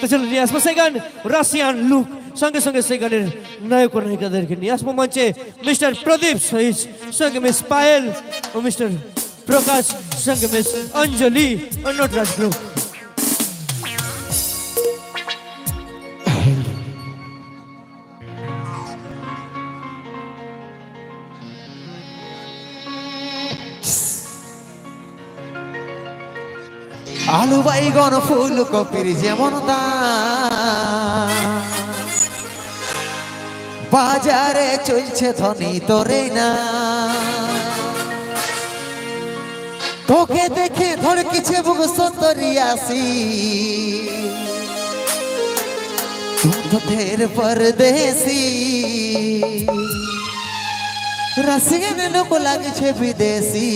তো চলো নিয়ে আসবো সেই গান রাশিয়ান লুক, সঙ্গে সঙ্গে সেই গানের নায়ক ও নায়িকাদেরকে নিয়ে আসবো মঞ্চে মিস্টার প্রদীপ সহিত, সঙ্গে মিস পায়েল ও মিস্টার প্রকাশ, সঙ্গে মিস অঞ্জলি ও নটরাজ গ্রুপ। আলু বাইগন ফুলকপির যেমন দাম, বাজারে চলছে ধনী তোরে না। তোকে দেখে ধড়কিছে বুক 70-80, তুমদের পরদেশি রাশিয়ান লোক লাগছে বিদেশি।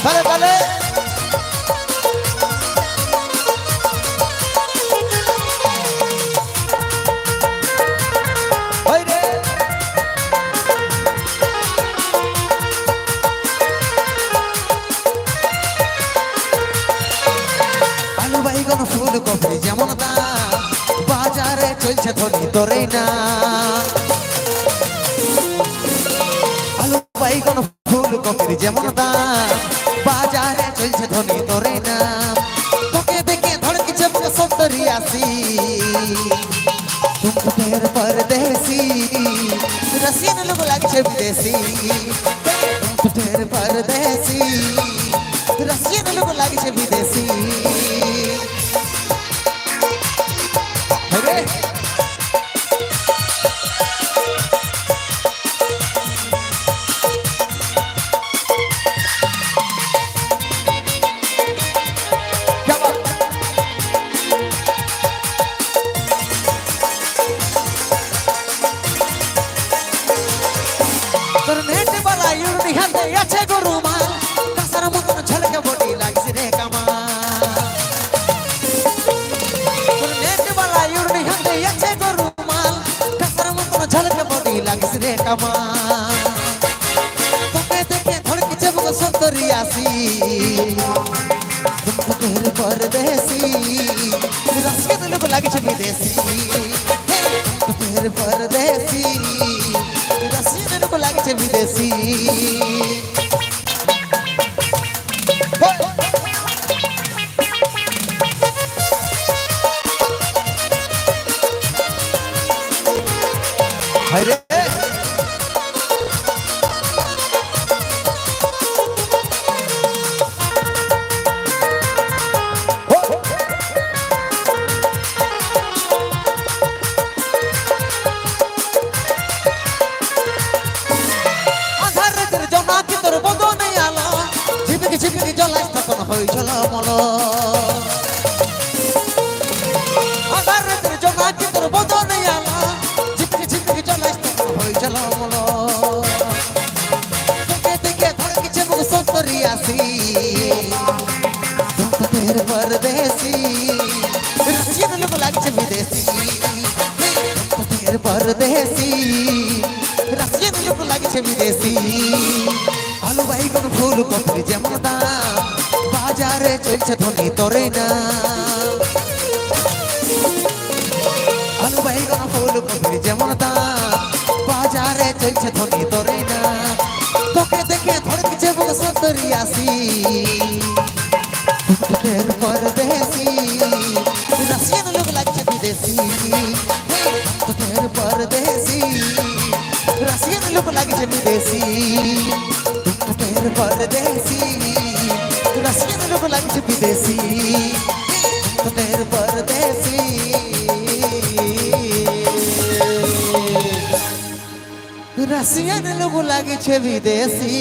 Vale, vale. Oye. আলু বাইগন ফুলকপি যেমন দাম, বাজারে চলছে ধনী তোরে না। আলু বাইগন ফুলকপির যেমন দাম, বাজারে চলছে ধনী তোরে না। তোকে দেখে ধড়কিছে 70-80, তুমদের পরদেশি রাশিয়ান লোক লাগছে বিদেশি। তুমদের পরদেশি রাশিয়ান লোক লাগছে বিদেশি। আছে গরুমা কাসার মতন ঝলকে বডি লাগছে রে কামা। নেট বালা ইউরনি হাতে আছে গরুমা কাসার মতন ঝলকে বডি লাগছে রে কামা। তোকে দেখে ধড়কিছে বুক 70-80, তুমদের পরদেশি রাশিয়ান লোক লাগছে বিদেশি। তুমদের পরদেশি রাশিয়ান লোক লাগছে বিদেশি। আরে আধারের জোনাকি তোর বদনে আলো, ঝিপিক ঝিপিক জ্বলাই তখন হই ঝলমল। আধারের জোনাকি তোর বদনে আলো, ঝিপিক ঝিপিক জ্বলাই তখন হই ঝলমল। তোকে দেখে ধড়কিছে বুক 70-80, তুমদের পরদেশি রাশিয়ান লোক লাগছে বিদেশি। তুমদের পরদেশি রাশিয়ান লোক লাগছে বিদেশি। আলু বাইগন ফুলকপির যেমন দাম, বাজারে চলছে ধনী তোরে না। আলু বাইগন ফুলকপির যেমন দাম, বাজারে চলছে ধনী তোরে না। তোকে দেখে ধড়কিছে বুক 70-80, তুমদের পরদেশি রাশিয়ান লোক লাগছে বিদেশি। তুমদের পরদেশি রাশিয়ান লোক লাগছে বিদেশি। তুমদের পরদেশি রাশিয়ান লোক লাগছে বিদেশি। তুমদের পরদেশি রাশিয়ান লোক লাগছে বিদেশি।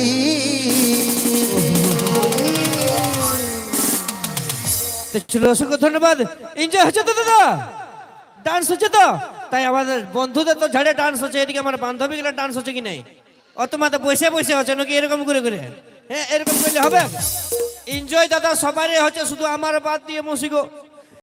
চলো অসংখ্য ধন্যবাদ। এনজয় হচ্ছে তো দাদা, ডান্স হচ্ছে তো? তাই আমাদের বন্ধুদের তো ঝাড়ে ডান্স হচ্ছে, এদিকে আমার বান্ধবীগুলো ডান্স হচ্ছে কি নাই? অত মাথা বসে বসে হচ্ছে নাকি এরকম করে করে? হ্যাঁ এরকম করলে হবে? এনজয় দাদা সবারই হচ্ছে, শুধু আমার বাদ দিয়ে মৌসিকো